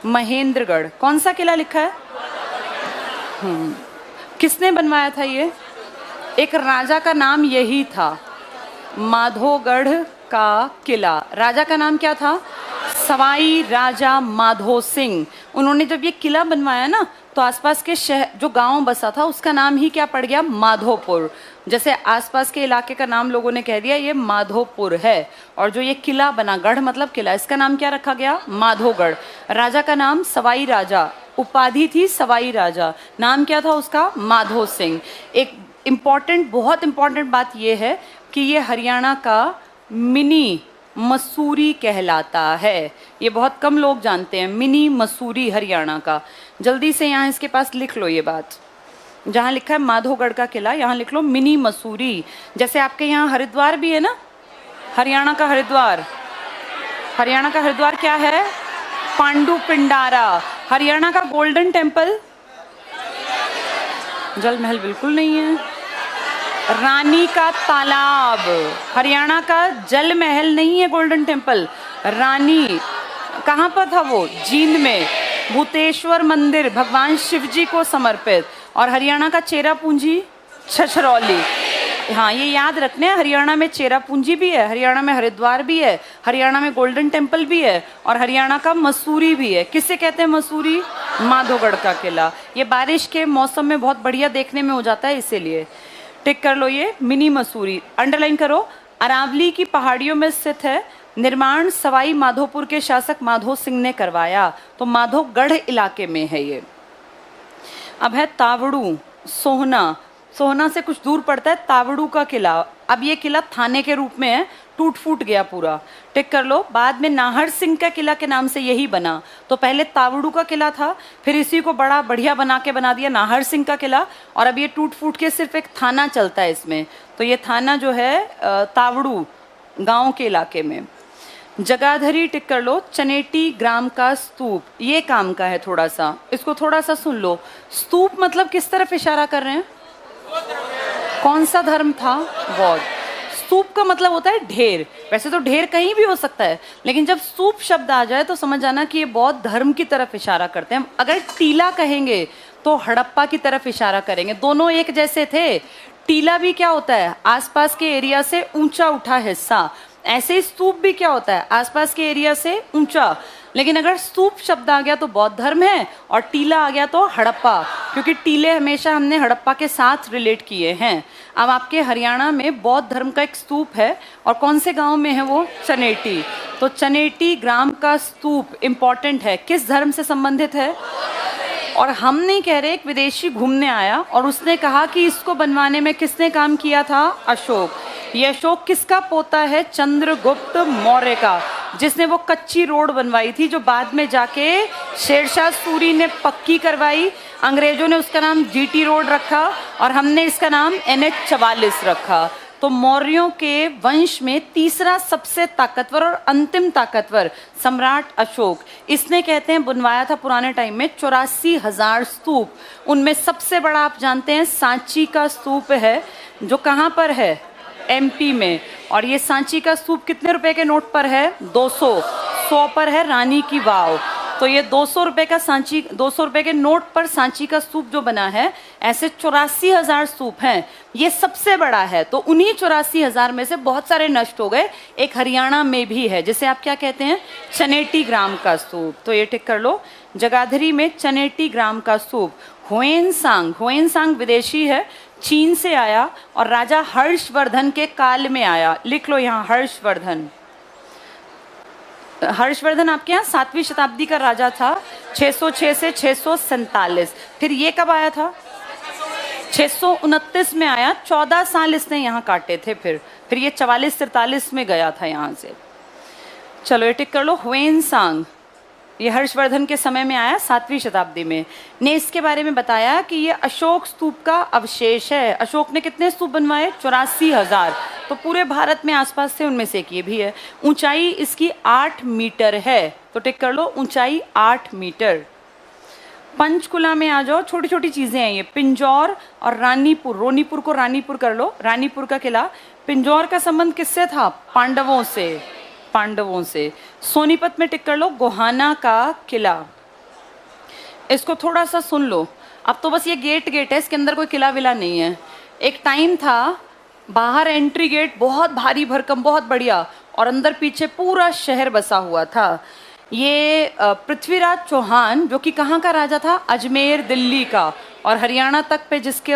महेंद्रगढ़ कौन सा किला लिखा है, किसने बनवाया था ये, एक राजा का नाम यही था, माधोगढ़ का किला। राजा का नाम क्या था, सवाई राजा माधो सिंह। उन्होंने जब ये किला बनवाया ना, तो आसपास के शहर, जो गांव बसा था, उसका नाम ही क्या पड़ गया, माधोपुर। जैसे आसपास के इलाके का नाम लोगों ने कह दिया ये माधोपुर है। और जो ये किला बना, गढ़ मतलब किला, इसका नाम क्या रखा गया, माधोगढ़। राजा का नाम सवाई राजा, उपाधि थी सवाई राजा, नाम क्या था उसका, माधो सिंह। एक इम्पॉर्टेंट, बहुत इम्पॉर्टेंट बात यह है कि ये हरियाणा का मिनी मसूरी कहलाता है। ये बहुत कम लोग जानते हैं, मिनी मसूरी हरियाणा का। जल्दी से यहाँ इसके पास लिख लो ये बात, जहाँ लिखा है माधोगढ़ का किला, यहाँ लिख लो मिनी मसूरी। जैसे आपके यहाँ हरिद्वार भी है ना, हरियाणा का हरिद्वार, हरियाणा का हरिद्वार क्या है, पांडु पिंडारा। हरियाणा का गोल्डन टेम्पल, जल महल बिल्कुल नहीं है। रानी का तालाब, हरियाणा का जल महल नहीं है, गोल्डन टेम्पल। रानी कहाँ पर था वो, जींद में। भूतेश्वर मंदिर भगवान शिव जी को समर्पित। और हरियाणा का चेरापूंजी छछरौली। हाँ, ये याद रखना है, हरियाणा में चेरापूंजी भी है, हरियाणा में हरिद्वार भी है, हरियाणा में गोल्डन टेम्पल भी है और हरियाणा का मसूरी भी है। किससे कहते हैं मसूरी? माधोगढ़ का किला। ये बारिश के मौसम में बहुत बढ़िया देखने में हो जाता है, इसीलिए टिक कर लो ये मिनी मसूरी। अंडरलाइन करो। अरावली की पहाड़ियों में स्थित है। निर्माण सवाई माधोपुर के शासक माधो सिंह ने करवाया। तो माधोगढ़ इलाके में है ये। अब है तावड़ू सोहना। सोहना से कुछ दूर पड़ता है तावड़ू का किला। अब ये किला थाने के रूप में है, टूट फूट गया पूरा। टिक कर लो। बाद में नाहर सिंह का किला के नाम से यही बना। तो पहले तावड़ू का किला था, फिर इसी को बड़ा बढ़िया बना दिया नाहर सिंह का किला, और अब ये टूट फूट के सिर्फ एक थाना चलता है इसमें। तो ये थाना जो है तावड़ू गांव के इलाके में। जगाधरी टिक कर लो। चनेटी ग्राम का स्तूप, ये काम का है। थोड़ा सा इसको थोड़ा सा सुन लो। स्तूप मतलब किस तरफ इशारा कर रहे हैं? कौन सा धर्म था? बौद्ध। स्तूप का मतलब होता है ढेर। वैसे तो ढेर कहीं भी हो सकता है, लेकिन जब स्तूप शब्द आ जाए तो समझ जाना कि ये बौद्ध धर्म की तरफ इशारा करते हैं। अगर टीला कहेंगे तो हड़प्पा की तरफ इशारा करेंगे। दोनों एक जैसे थे। टीला भी क्या होता है? आसपास के एरिया से ऊंचा उठा हिस्सा। ऐसे ही स्तूप भी क्या होता है? आसपास के एरिया से ऊंचा। लेकिन अगर स्तूप शब्द आ गया तो बौद्ध धर्म है, और टीला आ गया तो हड़प्पा, क्योंकि टीले हमेशा हमने हड़प्पा के साथ रिलेट किए हैं। अब आपके हरियाणा में बौद्ध धर्म का एक स्तूप है, और कौन से गांव में है वो? चनेटी। तो चनेटी ग्राम का स्तूप इंपॉर्टेंट है। किस धर्म से संबंधित है? और हम नहीं कह रहे, एक विदेशी घूमने आया और उसने कहा कि इसको बनवाने में किसने काम किया था? अशोक। ये अशोक किसका पोता है? चंद्रगुप्त मौर्य का, जिसने वो कच्ची रोड बनवाई थी जो बाद में जाके शेरशाह सूरी ने पक्की करवाई। अंग्रेजों ने उसका नाम जीटी रोड रखा और हमने इसका नाम NH 44 रखा। तो मौर्यों के वंश में तीसरा सबसे ताकतवर और अंतिम ताकतवर सम्राट अशोक। इसने कहते हैं बनवाया था पुराने टाइम में 84,000 स्तूप। उनमें सबसे बड़ा आप जानते हैं सांची का स्तूप है, जो कहाँ पर है? MP में। और ये सांची का स्तूप कितने रुपए के नोट पर है? 200। 100 पर है रानी की वाव। तो ये 200 रुपए का सांची, 200 रुपए के नोट पर सांची का स्तूप जो बना है, ऐसे 84,000 स्तूप हैं। ये सबसे बड़ा है। तो उन्हीं 84,000 में से बहुत सारे नष्ट हो गए। एक हरियाणा में भी है, जिसे आप क्या कहते हैं? चनेटी ग्राम का स्तूप। तो ये टिक कर लो। जगाधरी में चनेटी ग्राम का स्तूप। हुएनसांग, हुएनसांग विदेशी है, चीन से आया और राजा हर्षवर्धन के काल में आया। लिख लो यहाँ हर्षवर्धन। हर्षवर्धन आपके यहाँ 7वीं शताब्दी का राजा था, 606 से 647। फिर ये कब आया था? 629 में आया। 14 साल इसने यहाँ काटे थे। फिर ये 44-43 में गया था यहाँ से। चलो ये टिक कर लो। हुएनसांग ये हर्षवर्धन के समय में आया, 7वीं शताब्दी में। ने इसके बारे में बताया कि ये अशोक स्तूप का अवशेष है। अशोक ने कितने स्तूप बनवाए? 84,000। तो पूरे भारत में आसपास से उनमें से एक ये भी है। ऊंचाई इसकी 8 मीटर है। तो टिक कर लो, ऊंचाई 8 मीटर। पंचकुला में आ जाओ। छोटी छोटी चीजें हैं ये। पिंजौर और रानीपुर, रोनीपुर को रानीपुर कर लो। रानीपुर का किला। पिंजौर का संबंध किससे था? पांडवों से। पांडवों से। सोनीपत में टिक कर लो गोहाना का किला। इसको थोड़ा सा सुन लो। अब तो बस ये गेट है, इसके अंदर कोई किला विला नहीं है। एक टाइम था, बाहर एंट्री गेट बहुत भारी भरकम, बहुत बढ़िया, और अंदर पीछे पूरा शहर बसा हुआ था। ये पृथ्वीराज चौहान, जो कि कहाँ का राजा था? अजमेर दिल्ली का, और हरियाणा तक पे जिसके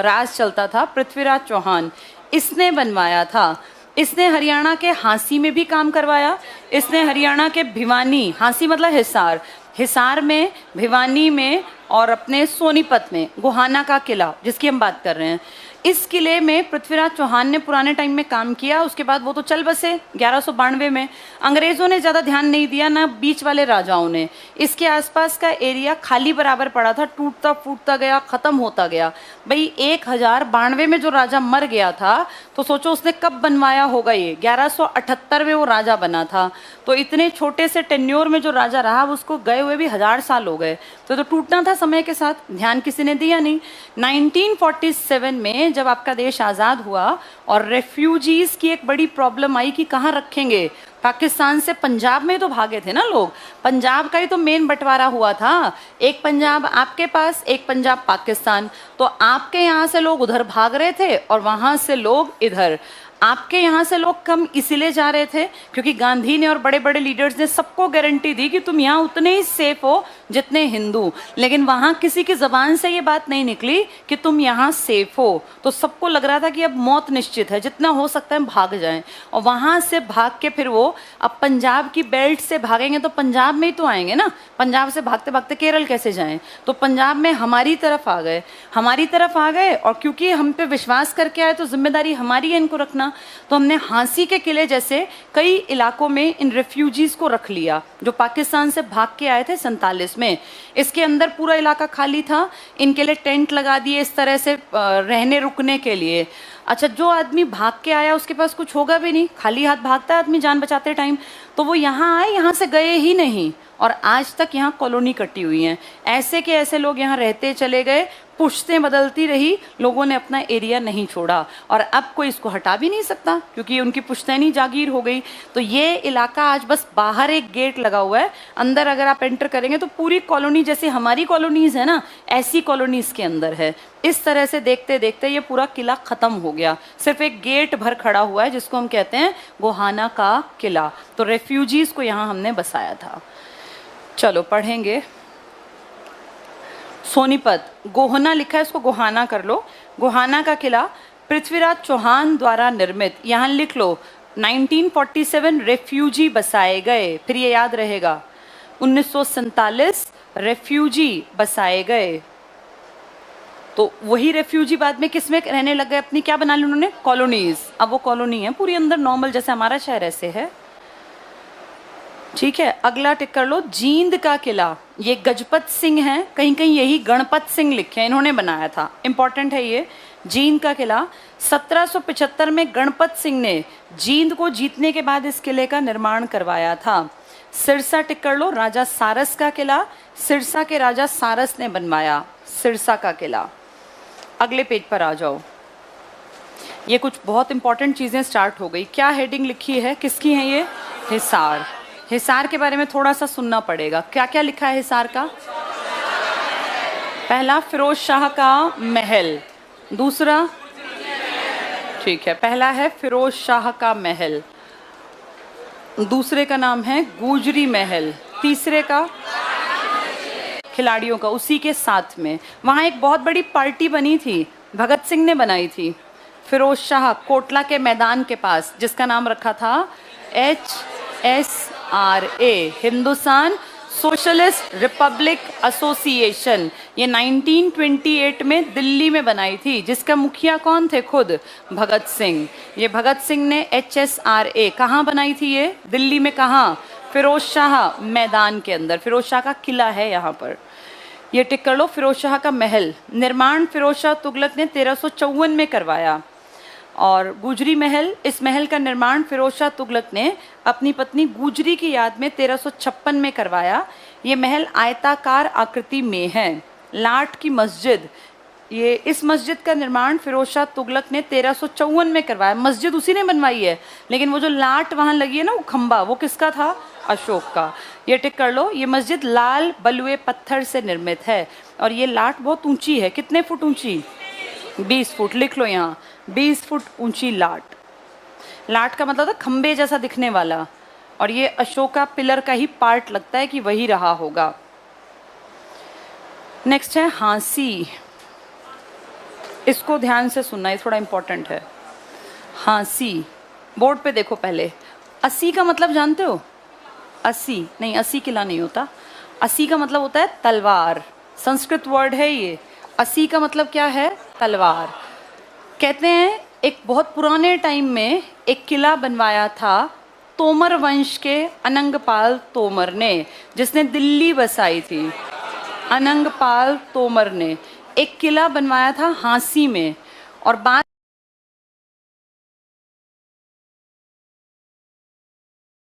राज चलता था, पृथ्वीराज चौहान, इसने बनवाया था। इसने हरियाणा के हांसी में भी काम करवाया। इसने हरियाणा के भिवानी, हांसी मतलब हिसार, हिसार में, भिवानी में और अपने सोनीपत में गोहाना का किला जिसकी हम बात कर रहे हैं। इस किले में पृथ्वीराज चौहान ने पुराने टाइम में काम किया। उसके बाद वो तो चल बसे 1192 में। अंग्रेजों ने ज़्यादा ध्यान नहीं दिया, ना बीच वाले राजाओं ने। इसके आसपास का एरिया खाली बराबर पड़ा था, टूटता फूटता गया, ख़त्म होता गया। भाई 1092 में जो राजा मर गया था, तो सोचो उसने कब बनवाया होगा ये? 1178 में वो राजा बना था। तो इतने छोटे से टेन्योर में जो राजा रहा, उसको गए हुए भी 1000 साल हो गए। तो टूटना था समय के साथ, ध्यान किसी ने दिया नहीं। 1947 में जब आपका देश आज़ाद हुआ और रेफ्यूजीज़ की एक बड़ी प्रॉब्लम आई कि कहाँ रखेंगे, पाकिस्तान से पंजाब में तो भागे थे ना लोग, पंजाब का ही तो मेन बंटवारा हुआ था, एक पंजाब आपके पास, एक पंजाब पाकिस्तान। तो आपके यहाँ से लोग उधर भाग रहे थे और वहाँ से लोग इधर। आपके यहाँ से लोग कम इसीलिए जा रहे थे क्योंकि गांधी ने और बड़े बड़े लीडर्स ने सबको गारंटी दी कि तुम यहाँ उतने ही सेफ हो जितने हिंदू, लेकिन वहाँ किसी की ज़बान से ये बात नहीं निकली कि तुम यहाँ सेफ हो। तो सबको लग रहा था कि अब मौत निश्चित है, जितना हो सकता है भाग जाएं। और वहाँ से भाग के फिर वो अब पंजाब की बेल्ट से भागेंगे तो पंजाब में ही तो आएंगे ना, पंजाब से भागते भागते केरल कैसे जाएं? तो पंजाब में हमारी तरफ आ गए, हमारी तरफ आ गए। और क्योंकि हम पे विश्वास करके आए तो जिम्मेदारी हमारी है इनको रखना। तो हमने हांसी के किले जैसे कई इलाकों में इन रेफ्यूजीज को रख लिया जो पाकिस्तान से भाग के आए थे 47 में। इसके अंदर पूरा इलाका खाली था, इनके लिए टेंट लगा दिए इस तरह से रहने रुकने के लिए। अच्छा, जो आदमी भाग के आया उसके पास कुछ होगा भी नहीं, खाली हाथ भागता है आदमी जान बचाते टाइम, तो वो यहाँ आए, यहाँ से गए ही नहीं और आज तक यहाँ कॉलोनी कटी हुई हैं। ऐसे के ऐसे लोग यहाँ रहते चले गए, पुश्तें बदलती रही, लोगों ने अपना एरिया नहीं छोड़ा और अब कोई इसको हटा भी नहीं सकता क्योंकि उनकी पुश्तैनी जागीर हो गई। तो ये इलाका आज बस बाहर एक गेट लगा हुआ है, अंदर अगर आप एंटर करेंगे तो पूरी कॉलोनी जैसे हमारी कॉलोनीज है ना, ऐसी कॉलोनीज के अंदर है। इस तरह से देखते देखते ये पूरा किला खत्म हो गया, सिर्फ एक गेट भर खड़ा हुआ है जिसको हम कहते हैं गोहाना का किला। तो रेफ्यूजीज को यहाँ हमने बसाया था। चलो पढ़ेंगे। सोनीपत, गोहना लिखा है, इसको गोहाना कर लो। गोहाना का किला पृथ्वीराज चौहान द्वारा निर्मित, यहाँ लिख लो 1947 रेफ्यूजी बसाए गए, फिर ये याद रहेगा 1947 रेफ्यूजी बसाए गए। तो वही रेफ्यूजी बाद में किस में रहने लग गए, अपनी क्या बना ली उन्होंने, कॉलोनीज। अब वो कॉलोनी है पूरी अंदर नॉर्मल जैसे हमारा शहर ऐसे है। ठीक है, अगला टिक कर लो। जींद का किला, ये गजपत सिंह है, कहीं कहीं यही गणपत सिंह लिखे हैं, इन्होंने बनाया था, इंपॉर्टेंट है ये। जींद का किला 1775 में गणपत सिंह ने जींद को जीतने के बाद इस किले का निर्माण करवाया था। सिरसा टिक कर लो, राजा सारस का किला, सिरसा के राजा सारस ने बनवाया सिरसा का किला। अगले पेज पर आ जाओ। ये कुछ बहुत इंपॉर्टेंट चीजें स्टार्ट हो गई। क्या हेडिंग लिखी है, किसकी है ये, हिसार। हिसार के बारे में थोड़ा सा सुनना पड़ेगा। क्या क्या लिखा है हिसार का? पहला फिरोज शाह का महल, दूसरा, ठीक है, पहला है फिरोज शाह का महल, दूसरे का नाम है गुजरी महल, तीसरे का खिलाड़ियों का, उसी के साथ में वहाँ एक बहुत बड़ी पार्टी बनी थी, भगत सिंह ने बनाई थी। फिरोज शाह कोटला के मैदान के पास, जिसका नाम रखा था HSRA, Hindustan socialist Republic association. ये 1928 में दिल्ली में बनाई थी, जिसका मुखिया कौन थे, खुद भगत सिंह। ये भगत सिंह ने HSRA कहाँ बनाई थी, ये दिल्ली में, कहाँ, फिरोज शाह मैदान के अंदर, फिरोज शाह का किला है यहाँ पर। ये टिक कर लो। फिरोज शाह का महल निर्माण फिरोज शाह तुगलक ने 1354 में करवाया। और गुजरी महल, इस महल का निर्माण फिरोज शाह तुगलक ने अपनी पत्नी गुजरी की याद में 1356 में करवाया। ये महल आयताकार आकृति में है। लाट की मस्जिद, ये इस मस्जिद का निर्माण फिरोज शाह तुगलक ने 1354 में करवाया। मस्जिद उसी ने बनवाई है, लेकिन वो जो लाट वहाँ लगी है ना, वो खंबा, वो किसका था, अशोक का। ये टिक कर लो। ये मस्जिद लाल बलुए पत्थर से निर्मित है और ये लाट बहुत ऊंची है। कितने फुट ऊंची, 20 फुट, लिख लो यहाँ, 20 फुट ऊंची लाट। लाट का मतलब था खंबे जैसा दिखने वाला, और ये अशोका पिलर का ही पार्ट लगता है कि वही रहा होगा। नेक्स्ट है हांसी, इसको ध्यान से सुनना, ये थोड़ा इंपॉर्टेंट है। हांसी, बोर्ड पे देखो पहले। 80 का मतलब जानते हो, 80 नहीं, 80 किला नहीं होता। 80 का मतलब होता है तलवार, संस्कृत वर्ड है ये। 80 का मतलब क्या है, तलवार। कहते हैं एक बहुत पुराने टाइम में एक किला बनवाया था तोमर वंश के अनंगपाल तोमर ने, जिसने दिल्ली बसाई थी। अनंगपाल तोमर ने एक किला बनवाया था हांसी में, और बाद